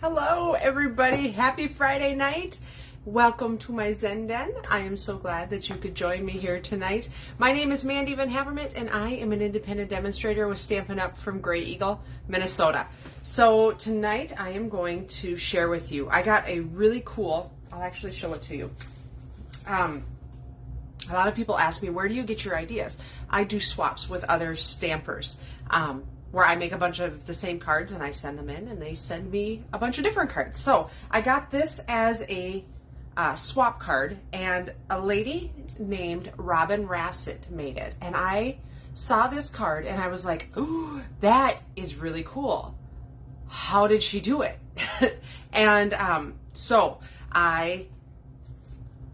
Hello everybody, happy Friday night. Welcome to my Zen Den. I am so glad that you could join me here tonight. My name is Mandy Van Havermit and I am an independent demonstrator with Stampin' Up from Grey Eagle, Minnesota. So tonight I am going to share with you, I got a really cool, I'll actually show it to you. A lot of people ask me, where do you get your ideas? I do swaps with other stampers. Where I make a bunch of the same cards and I send them in and they send me a bunch of different cards. So I got this as a swap card and a lady named Robyn Rasset made it. And I saw this card and I was like, ooh, that is really cool. How did she do it? And so I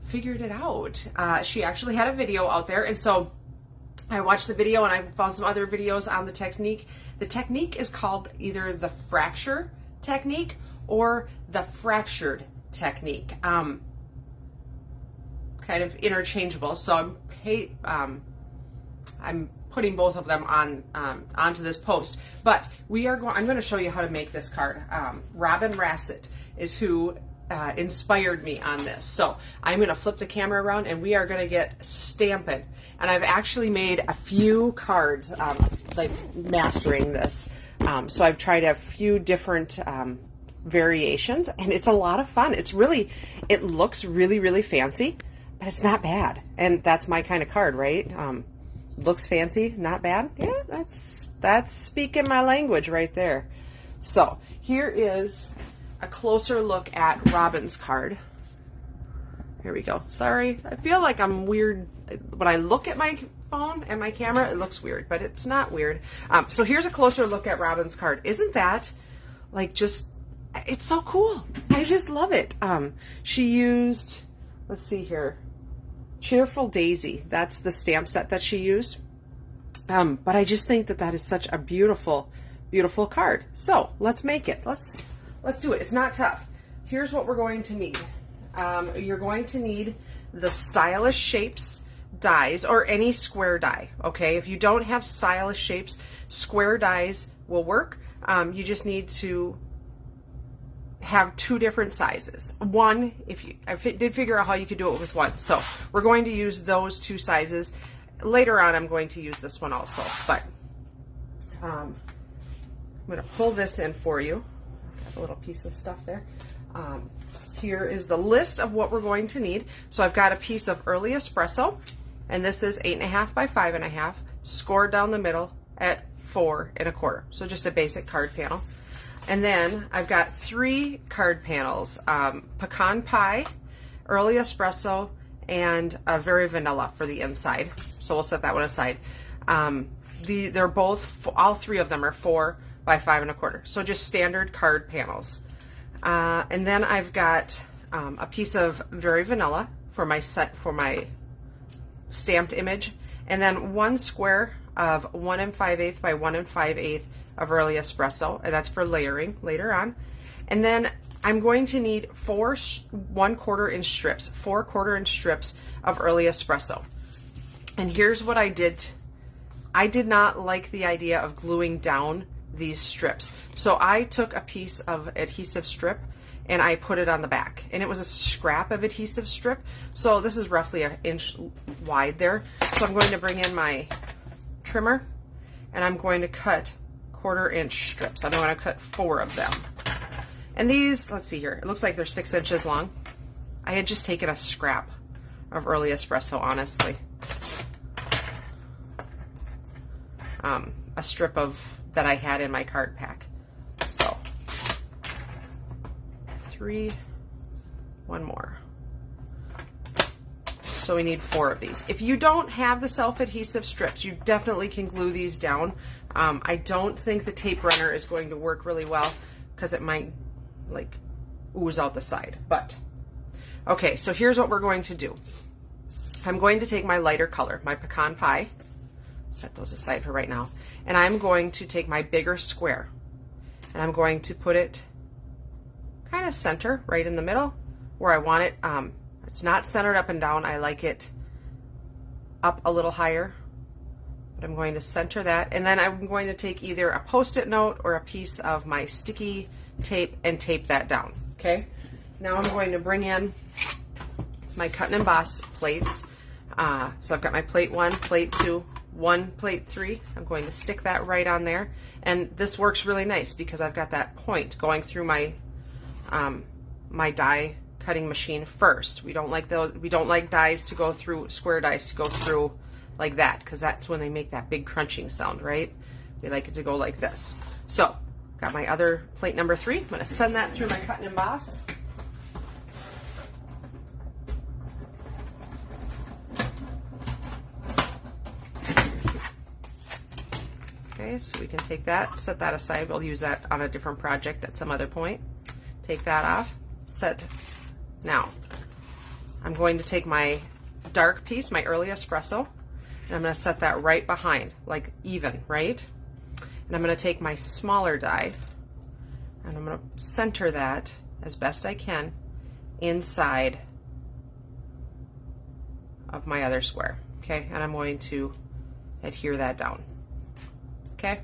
figured it out. She actually had a video out there, and so I watched the video and I found some other videos on the technique. The technique is called either the fracture technique or the fractured technique. Kind of interchangeable. So I'm putting both of them on onto this post. But I'm going to show you how to make this card. Robyn Rasset is who inspired me on this. So I'm going to flip the camera around and we are going to get stamping. And I've actually made a few cards, like mastering this. So I've tried a few different variations and it's a lot of fun. It looks really, really fancy, but it's not bad. And that's my kind of card, right? Looks fancy, not bad. Yeah, that's speaking my language right there. So here is a closer look at Robyn's card. Here we go. Sorry, I feel like I'm weird. When I look at my phone and my camera, it looks weird, but it's not weird. So here's a closer look at Robyn's card. Isn't that like it's so cool. I just love it. She used, let's see here, Cheerful Daisy. That's the stamp set that she used. But I just think that is such a beautiful, beautiful card. So let's make it. Let's do it. It's not tough. Here's what we're going to need. You're going to need the Stylish Shapes dies or any square die, okay? If you don't have Stylish Shapes, square dies will work. You just need to have two different sizes. One, I did figure out how you could do it with one. So we're going to use those two sizes. Later on, I'm going to use this one also, but I'm going to pull this in for you. Got a little piece of stuff there. Here is the list of what we're going to need. So I've got a piece of early espresso, and this is 8.5 by 5.5, scored down the middle at 4 1/4. So just a basic card panel. And then I've got 3 card panels, pecan pie, early espresso, and a very vanilla for the inside. So we'll set that one aside. They're both, all 3 of them are 4 by 5 1/4. So just standard card panels. And then I've got a piece of very vanilla for my stamped image, and then 1 square of 1 5/8 by 1 5/8 of early espresso, and that's for layering later on. And then I'm going to need 4 1/4 inch strips, 4 1/4 inch strips of early espresso. And here's what I did. I did not like the idea of gluing down these strips. So I took a piece of adhesive strip and I put it on the back, and it was a scrap of adhesive strip. So this is roughly 1 inch wide there. So I'm going to bring in my trimmer and I'm going to cut 1/4 inch strips. I'm going to cut 4 of them. And these, let's see here, it looks like they're 6 inches long. I had just taken a scrap of early espresso, honestly. A strip of that I had in my card pack. So 3, 1 more. So we need 4 of these. If you don't have the self-adhesive strips, you definitely can glue these down. I don't think the tape runner is going to work really well because it might like ooze out the side. But okay, so here's what we're going to do. I'm going to take my lighter color, my pecan pie, set those aside for right now, and I'm going to take my bigger square and I'm going to put it kind of center right in the middle where I want it. It's not centered up and down. I like it up a little higher, but I'm going to center that. And then I'm going to take either a Post-it note or a piece of my sticky and tape that down, okay? Now I'm going to bring in my cut and emboss plates. So I've got my plate 1, plate 2, 1, plate 3. I'm going to stick that right on there. And this works really nice because I've got that point going through my my die cutting machine first. We don't like dies to go through, square dies to go through like that, because that's when they make that big crunching sound, right? We like it to go like this. So, got my other plate number 3. I'm going to send that through my cut and emboss. Okay, so we can take that, set that aside. We'll use that on a different project at some other point. Take that off, set. Now, I'm going to take my dark piece, my early espresso, and I'm going to set that right behind, like even, right? And I'm going to take my smaller die, and I'm going to center that as best I can inside of my other square, okay? And I'm going to adhere that down, okay?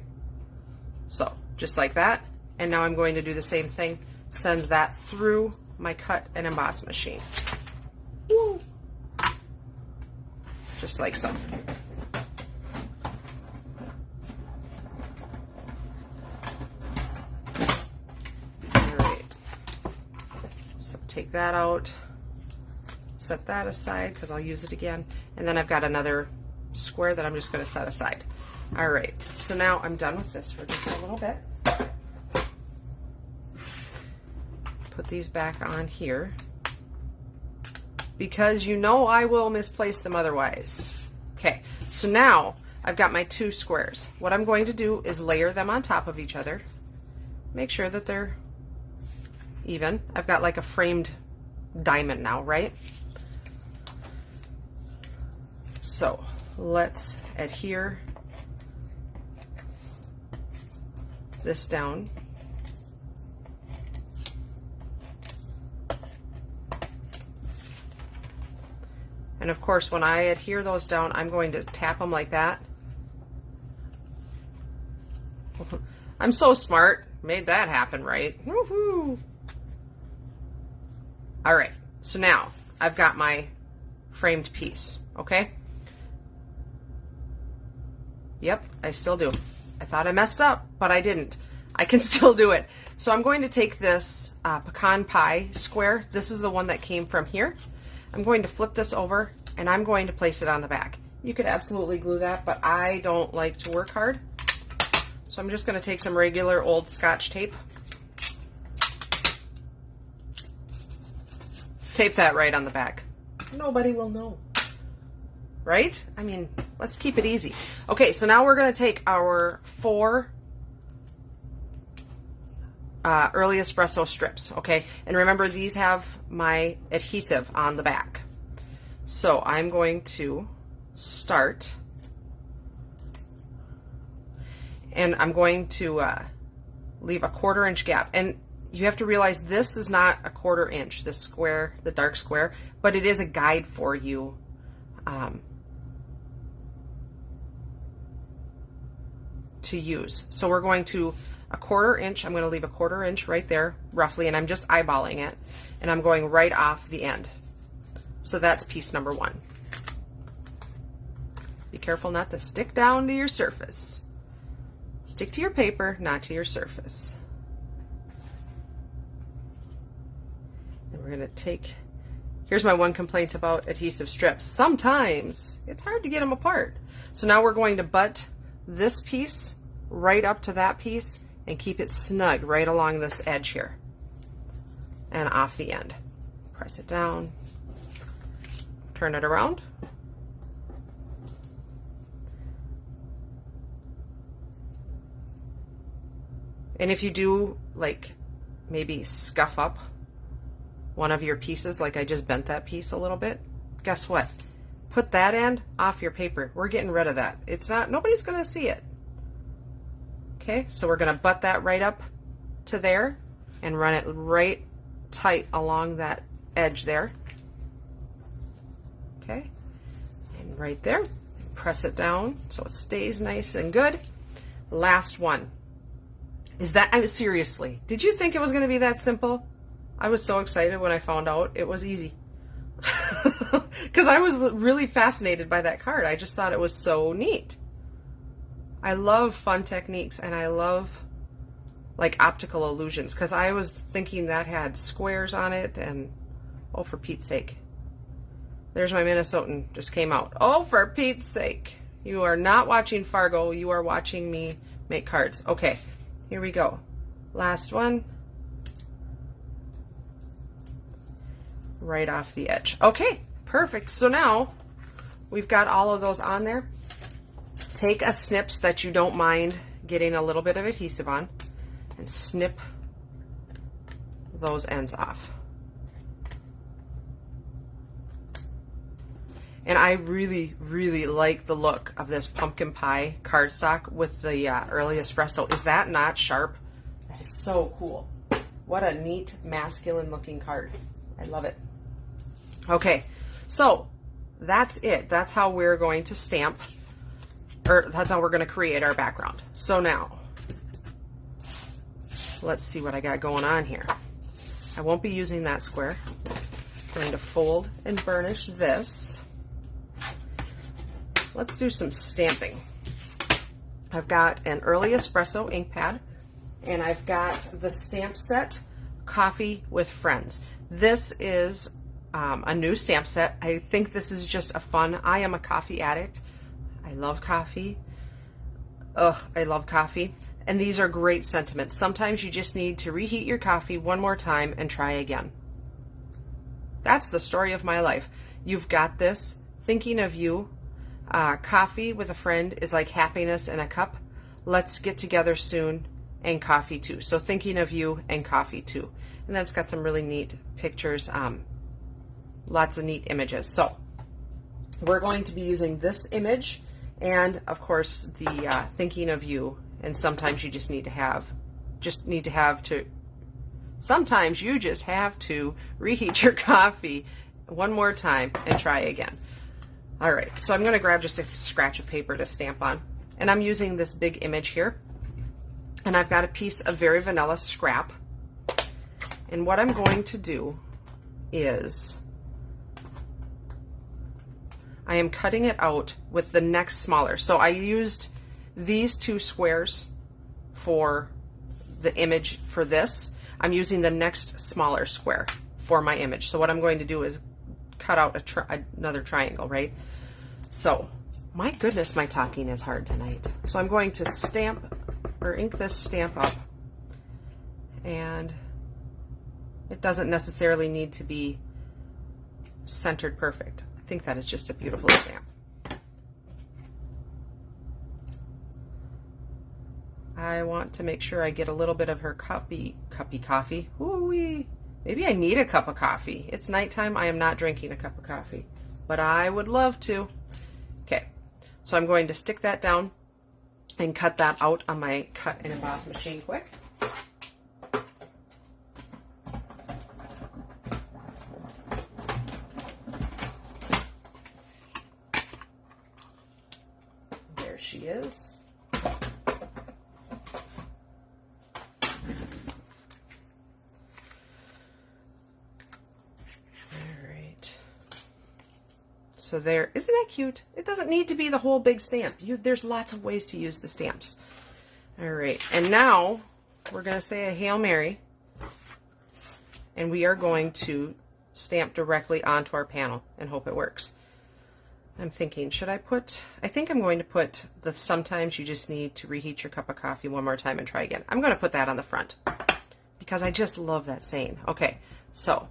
So, just like that. And now I'm going to do the same thing, send that through my cut and emboss machine. Woo. Just like so. Take that out, set that aside because I'll use it again, and then I've got another square that I'm just going to set aside. All right, so now I'm done with this for just a little bit. Put these back on here because you know I will misplace them otherwise. Okay, so now I've got my 2 squares. What I'm going to do is layer them on top of each other. Make sure that they're even. I've got like a framed diamond now, right? So let's adhere this down. And of course, when I adhere those down, I'm going to tap them like that. I'm so smart. Made that happen, right? Woohoo! All right, so now I've got my framed piece, okay? Yep, I still do. I thought I messed up, but I didn't. I can still do it. So I'm going to take this pecan pie square. This is the one that came from here. I'm going to flip this over, and I'm going to place it on the back. You could absolutely glue that, but I don't like to work hard. So I'm just going to take some regular old Scotch tape. Tape that right on the back. Nobody will know. Right? I mean, let's keep it easy. Okay, so now we're going to take our 4 early espresso strips, okay? And remember, these have my adhesive on the back. So I'm going to start, and I'm going to leave a 1/4 inch gap. And you have to realize this is not a 1/4 inch, this square, the dark square, but it is a guide for you to use. So we're going to a 1/4 inch, I'm going to leave a 1/4 inch right there, roughly, and I'm just eyeballing it, and I'm going right off the end. So that's piece number 1. Be careful not to stick down to your surface. Stick to your paper, not to your surface. And we're going to take, here's my one complaint about adhesive strips. Sometimes it's hard to get them apart. So now we're going to butt this piece right up to that piece and keep it snug right along this edge here and off the end. Press it down, turn it around. And if you do, like, maybe scuff up one of your pieces, like I just bent that piece a little bit, guess what? Put that end off your paper. We're getting rid of that. It's not, nobody's gonna see it. Okay, so we're gonna butt that right up to there and run it right tight along that edge there. Okay, and right there, press it down so it stays nice and good. Last one. Seriously, did you think it was going to be that simple? I was so excited when I found out it was easy. Because I was really fascinated by that card. I just thought it was so neat. I love fun techniques, and I love like optical illusions, because I was thinking that had squares on it, and oh, for Pete's sake. There's my Minnesotan, just came out. Oh, for Pete's sake. You are not watching Fargo, you are watching me make cards. Okay, here we go. Last one. Right off the edge. Okay, perfect. So now we've got all of those on there. Take a snips that you don't mind getting a little bit of adhesive on and snip those ends off. And I really, really like the look of this pumpkin pie cardstock with the early espresso. Is that not sharp? That is so cool. What a neat masculine looking card. I love it. Okay, so that's it. That's how we're going to stamp, or that's how we're going to create our background. So now, let's see what I got going on here. I won't be using that square. I'm going to fold and burnish this. Let's do some stamping. I've got an early espresso ink pad, and I've got the stamp set Coffee with Friends. This is a new stamp set. I think this is just a fun. I am a coffee addict. I love coffee. Ugh, I love coffee. And these are great sentiments. Sometimes you just need to reheat your coffee one more time and try again. That's the story of my life. You've got this. Thinking of you. Coffee with a friend is like happiness in a cup. Let's get together soon, and coffee too. So thinking of you and coffee too. And that's got some really neat pictures, lots of neat images. So we're going to be using this image, and of course the thinking of you. And sometimes you just need to have sometimes you just have to reheat your coffee one more time and try again. All right, so I'm going to grab just a scratch of paper to stamp on, and I'm using this big image here, and I've got a piece of very vanilla scrap, and what I'm going to do is I am cutting it out with the next smaller. So I used these two squares for the image for this. I'm using the next smaller square for my image. So what I'm going to do is cut out another triangle, right? So, my goodness, my talking is hard tonight. So I'm going to stamp or ink this stamp up, and it doesn't necessarily need to be centered perfect. I think that is just a beautiful stamp. I want to make sure I get a little bit of her cuppy coffee. Ooh-wee. Maybe I need a cup of coffee. It's nighttime. I am not drinking a cup of coffee, but I would love to. Okay, so I'm going to stick that down and cut that out on my cut and emboss machine quick. There she is. So there, isn't that cute? It doesn't need to be the whole big stamp. There's lots of ways to use the stamps. All right, and now we're going to say a Hail Mary, and we are going to stamp directly onto our panel and hope it works. I'm thinking, I think I'm going to put the sometimes you just need to reheat your cup of coffee one more time and try again. I'm going to put that on the front because I just love that saying. Okay, so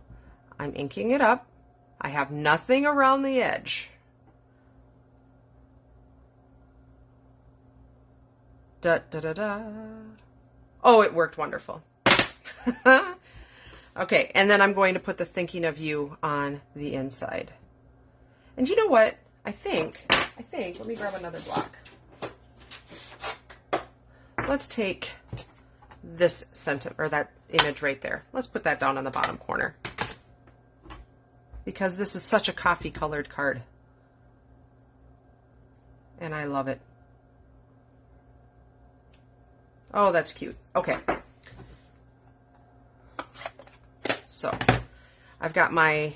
I'm inking it up. I have nothing around the edge. Da, da, da, da. Oh, it worked wonderful. Okay, and then I'm going to put the thinking of you on the inside. And you know what? I think, let me grab another block. Let's take this sentiment, or that image right there. Let's put that down on the bottom corner, because this is such a coffee colored card and I love it. Oh, that's cute. Okay. So I've got my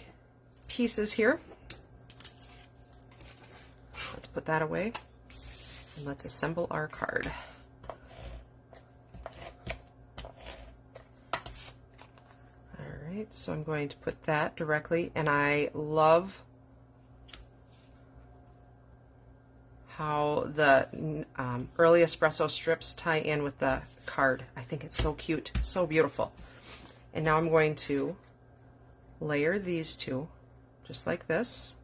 pieces here. Let's put that away and let's assemble our card. All right, so I'm going to put that directly, and I love how the early espresso strips tie in with the card. I think it's so cute, so beautiful. And now I'm going to layer these two just like this.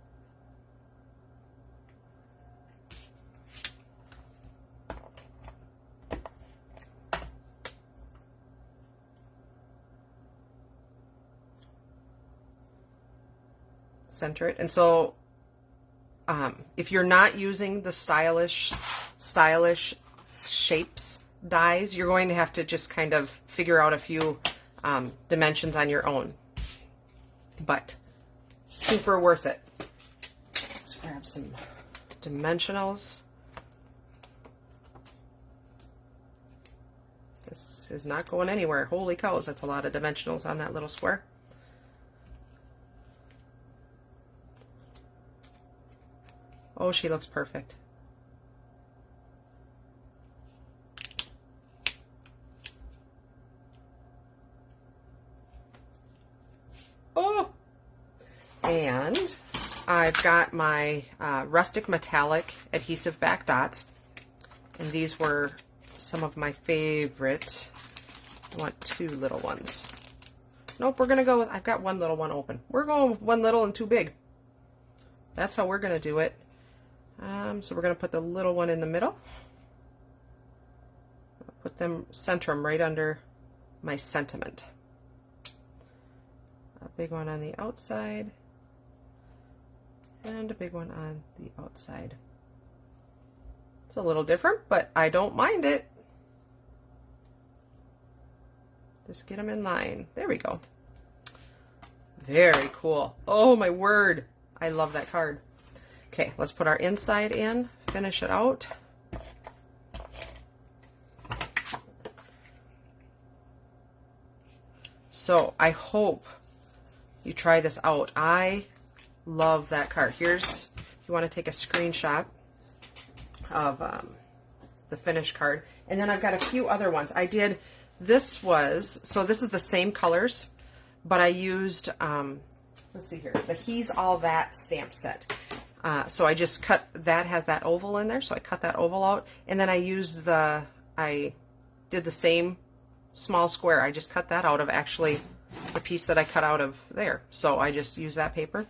Center it. And so if you're not using the stylish shapes dies, you're going to have to just kind of figure out a few dimensions on your own, but super worth it. Let's grab some dimensionals. This is not going anywhere. Holy cows, that's a lot of dimensionals on that little square. Oh, she looks perfect. Oh! And I've got my rustic metallic adhesive back dots. And these were some of my favorite. I want two little ones. Nope, we're going to go with, I've got one little one open. We're going with one little and two big. That's how we're going to do it. So we're going to put the little one in the middle. Put them, center them right under my sentiment. A big one on the outside. And a big one on the outside. It's a little different, but I don't mind it. Just get them in line. There we go. Very cool. Oh my word. I love that card. Okay, let's put our inside in, finish it out. So I hope you try this out. I love that card. Here's, if you want to take a screenshot of the finished card. And then I've got a few other ones. I did, this was, so this is the same colors, but I used, let's see here, the He's All That stamp set. So I just cut, that has that oval in there, so I cut that oval out, and then I used the, I did the same small square. I just cut that out of actually the piece that I cut out of there. So I just used that paper.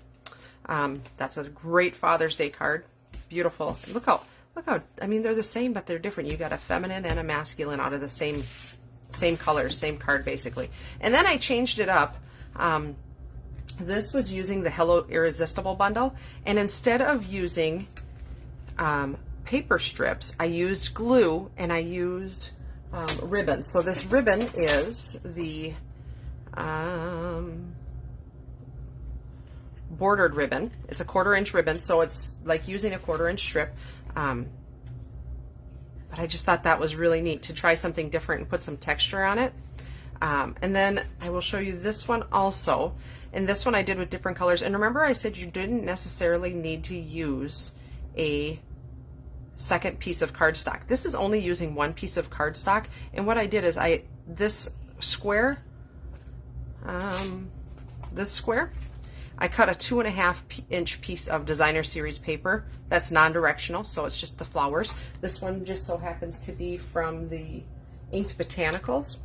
That's a great Father's Day card. Beautiful. Look how, I mean, they're the same, but they're different. You got a feminine and a masculine out of the same color, same card basically. And then I changed it up. This was using the Hello Irresistible bundle, and instead of using paper strips, I used glue and I used ribbon. So this ribbon is the bordered ribbon. It's a 1/4 inch ribbon, so it's like using a 1/4 inch strip. But I just thought that was really neat to try something different and put some texture on it. And then I will show you this one also. And this one I did with different colors. And remember I said you didn't necessarily need to use a second piece of cardstock. This is only using one piece of cardstock. And what I did is this square, I cut a 2.5 inch piece of designer series paper. That's non-directional, so it's just the flowers. This one just so happens to be from the Inked Botanicals.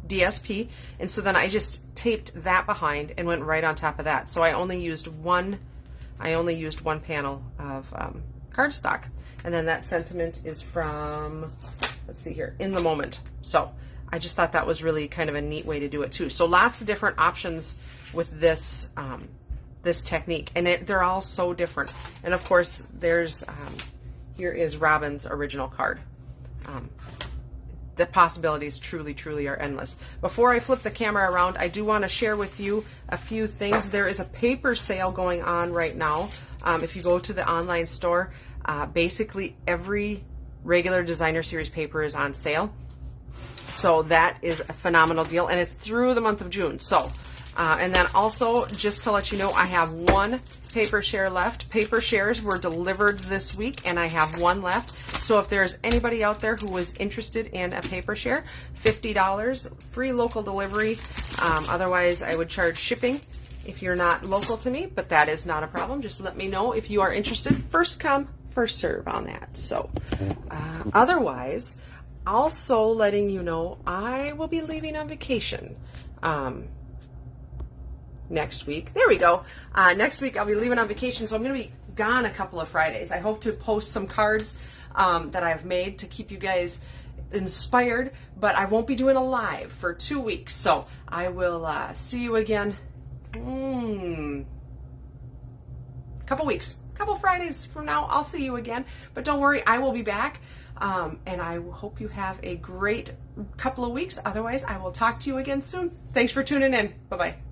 DSP, and so then I just taped that behind and went right on top of that. So I only used one panel of cardstock, and then that sentiment is from, let's see here, In the Moment. So I just thought that was really kind of a neat way to do it too. So lots of different options with this this technique, and they're all so different. And of course, there's here is Robyn's original card. The possibilities truly are endless. Before I flip the camera around, I do want to share with you a few things. There is a paper sale going on right now. If you go to the online store, basically every regular designer series paper is on sale. So that is a phenomenal deal, and it's through the month of June. So, and then also, just to let you know, I have one paper share left. Paper shares were delivered this week, and I have one left. So if there's anybody out there who was interested in a paper share, $50, free local delivery. Otherwise, I would charge shipping if you're not local to me, but that is not a problem. Just let me know if you are interested. First come, first serve on that. So, otherwise, also letting you know, I will be leaving on vacation next week. There we go. Next week I'll be leaving on vacation, so I'm going to be gone a couple of Fridays. I hope to post some cards that I've made to keep you guys inspired, but I won't be doing a live for 2 weeks. So I will see you again couple weeks, couple Fridays from now. I'll see you again, but don't worry, I will be back. And I hope you have a great couple of weeks. Otherwise, I will talk to you again soon. Thanks for tuning in. Bye-bye.